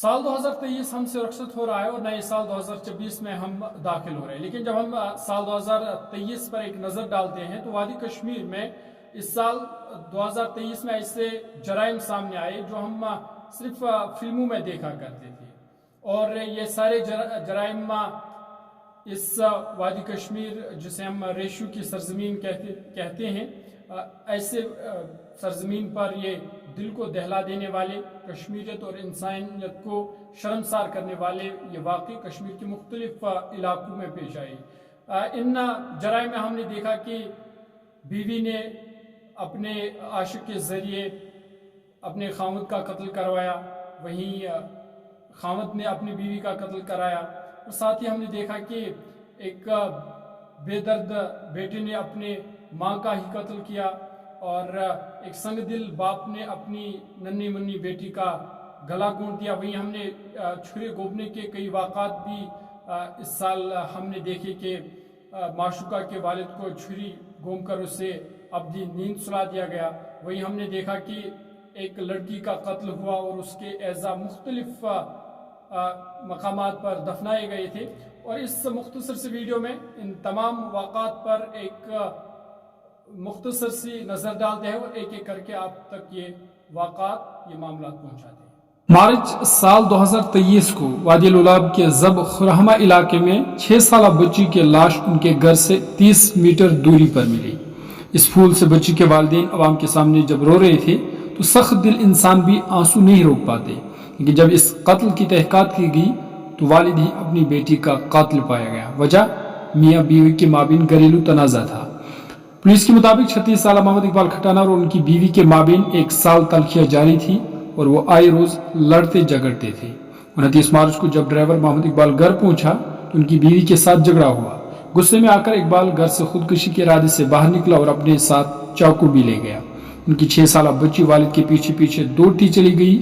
साल 2023 हमसे रखसत हो रहा है और नए साल 2024 में हम दाखिल हो रहे हैं, लेकिन जब हम साल 2023 पर एक नज़र डालते हैं तो वादी कश्मीर में इस साल 2023 में ऐसे जराइम सामने आए जो हम सिर्फ फिल्मों में देखा करते थे। और ये सारे जराइम इस वादी कश्मीर जिसे हम रेशू की सरजमीन कहते हैं, ऐसे सरजमीन पर ये दिल को दहला देने वाले, कश्मीरियत और इंसानियत को शर्मसार करने वाले ये वाक़ई कश्मीर के मुख्तलिफ इलाकों में पेश आए। इन जराइम में हमने देखा कि बीवी ने अपने आशिक के ज़रिए अपने खामद का कत्ल करवाया, वहीं खामद ने अपनी बीवी का कत्ल कराया। और साथ ही हमने देखा कि एक बेदर्द बेटे ने अपने माँ का ही कत्ल किया और एक संगदिल बाप ने अपनी नन्ही मुन्नी बेटी का गला घोंट दिया। वहीं हमने छुरे गोबने के कई वाक़ात भी इस साल हमने देखे कि माशूका के वालिद को छुरी घोंप कर उसे अब्दी नींद सुला दिया गया। वहीं हमने देखा कि एक लड़की का कत्ल हुआ और उसके एज़ा मुख्तलिफ मकामात पर दफनाए गए थे। और इस मुख्तसर से वीडियो में इन तमाम वाक़ात पर एक मुख्तसर सी नज़र डालते हैं और एक एक करके आप तक ये वाक़ात, ये मामलात पहुँचाते हैं। मार्च साल 2023 को वादी लुलाब के जब खुरहमा इलाके में 6 साल बच्ची की लाश उनके घर से 30 मीटर दूरी पर मिली। इस फूल से बच्ची के वालिदैन अवाम के सामने जब रो रहे थे तो सख्त दिल इंसान भी आंसू नहीं रोक पाते, लेकिन जब इस कत्ल की तहकीकात की गई तो वालिद ही अपनी बेटी का कातिल पाया गया। वजह मियाँ बीवी के माबीन घरेलू तनाज़ा था। पुलिस के मुताबिक 36 साल मोहम्मद इकबाल खटाना और उनकी बीवी के माबीन 1 साल तलखियाँ जारी थी और वो आए रोज लड़ते झगड़ते थे। 29 मार्च को जब ड्राइवर मोहम्मद इकबाल घर पहुंचा तो उनकी बीवी के साथ झगड़ा हुआ। गुस्से में आकर इकबाल घर से खुदकुशी के इरादे से बाहर निकला और अपने साथ चाकू भी ले गया। उनकी 6 साल बच्ची वालिद के पीछे पीछे दौड़ती चली गई,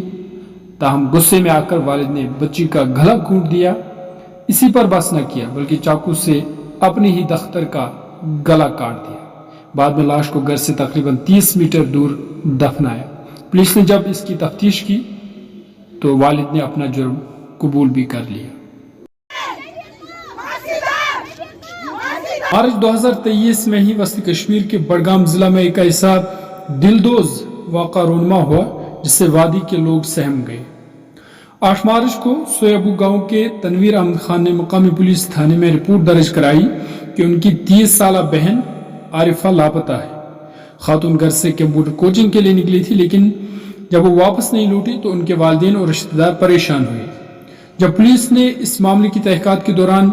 ताहम गुस्से में आकर वालिद ने बच्ची का गला घोंट दिया। इसी पर बस न किया बल्कि चाकू से अपनी ही दख्तर का गला काट दिया। बाद में लाश को घर से तकरीबन 30 मीटर दूर दफनाया। पुलिस ने जब इसकी तफ्तीश की तो वालिद ने अपना जुर्म कबूल भी कर लिया। मार्च 2023 में ही वस्ती कश्मीर के बडगाम जिला में एक ऐसा दिलदोज वाक़ा रूनुमा हुआ जिससे वादी के लोग सहम गए। 8 मार्च को सोयाबू गांव के तनवीर अहमद खान ने मुकामी पुलिस थाने में रिपोर्ट दर्ज कराई कि उनकी 30 साल बहन आरिफा लापता है। खातून घर से कंप्यूटर कोचिंग के लिए निकली थी, लेकिन जब वो वापस नहीं लौटी तो उनके वालिदैन और रिश्तेदार परेशान हुए। जब पुलिस ने इस मामले की तहकीकात के दौरान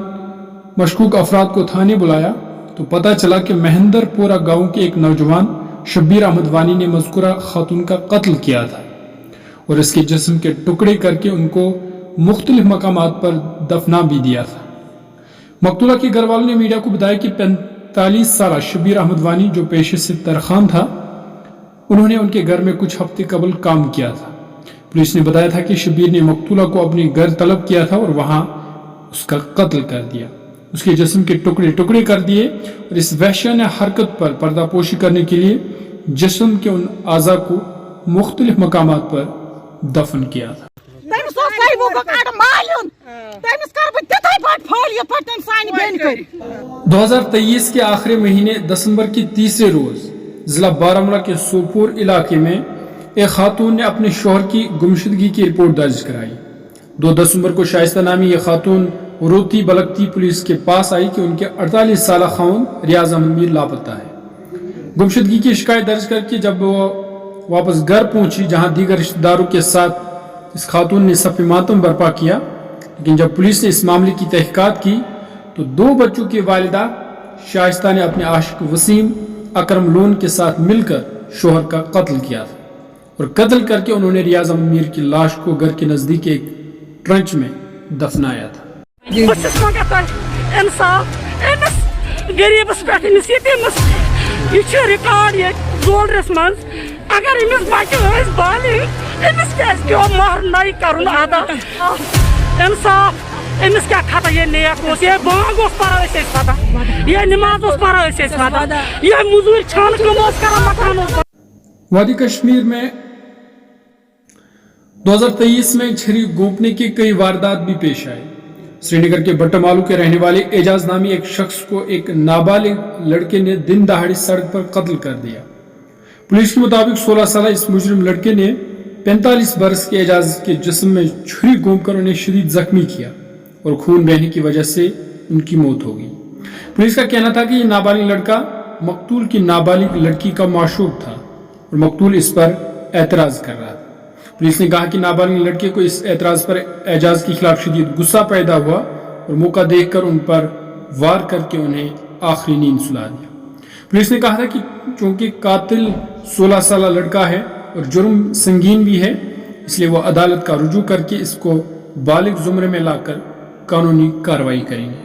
मशकूक अफराद को थाने बुलाया तो पता चला कि महेंद्रपुरा गांव के एक नौजवान शब्बीर अहमद वानी ने मज़कूरा खातून का कत्ल किया था और इसके जिस्म के टुकड़े करके उनको मुख्तलिफ मकामात पर दफना भी दिया था। मकतूला के घर वालों ने मीडिया को बताया कि 45 साल शब्बीर अहमद वानी जो पेशे से तरखान था, उन्होंने उनके घर में कुछ हफ्ते कबल काम किया था। पुलिस ने बताया था कि शब्बीर ने मकतूला को अपने घर तलब किया था और वहां उसका कत्ल कर दिया, उसके जिस्म के टुकड़े टुकड़े कर दिए और इस वहशियाना हरकत पर पर्दापोशी करने के लिए जिस्म के उन आज़ा को मुख्तलिफ मकामात पर दफन किया था। 2023 के आखिरी महीने दिसंबर की तीसरे रोज जिला बारामूला के सोपोर इलाके में एक खातून ने अपने शौहर की गुमशुदगी की रिपोर्ट दर्ज कराई। 2 दिसंबर को शाइस्ता नामी ये खातून रोती बलकती पुलिस के पास आई कि उनके 48 साल खाउन रियाज अहमद मीर लापता है। गुमशुदगी की शिकायत दर्ज करके जब वो वापस घर पहुंची जहां दीगर रिश्तेदारों के साथ इस खातून ने सफ़े मातम बर्पा किया, लेकिन जब पुलिस ने इस मामले की तहकीकात की तो 2 बच्चों की वालिदा शाइस्ता ने अपने आशिक वसीम अकरम लोन के साथ मिलकर शोहर का कत्ल किया था और कत्ल करके उन्होंने रियाज अहमद मीर की लाश को घर के नजदीक एक ट्रंच में दफनाया था। अमिस क्या खाता ये नेक ये बाग पता ये नमाज पता ये मजूर छान कम वादी कश्मीर में 2023 में छुरी गोपने की कई वारदात भी पेश आए। श्रीनगर के बट्टामालू के रहने वाले एजाज नामी एक शख्स को एक नाबालिग लड़के ने दिन दहाड़ी सड़क पर कत्ल कर दिया। पुलिस के मुताबिक 16 साल इस मुजरिम लड़के ने 45 बरस के एजाज के जिस्म में छुरी घोंपकर उन्हें शदीद जख्मी किया और खून बहने की वजह से उनकी मौत हो गई। पुलिस का कहना था कि यह नाबालिग लड़का मकतूल की नाबालिग लड़की का माशूक था और मकतूल इस पर एतराज कर रहा था। पुलिस ने कहा कि नाबालिग लड़के को इस एतराज पर एजाज के खिलाफ शदीद गुस्सा पैदा हुआ और मौका देखकर उन पर वार करके उन्हें आखिरी नींद सुला दिया। पुलिस ने कहा था कि चूंकि कातिल 16 साल लड़का है और जुर्म संगीन भी है, इसलिए वो अदालत का रुजू करके इसको बालिग जुमरे में लाकर कानूनी कार्रवाई करेंगे।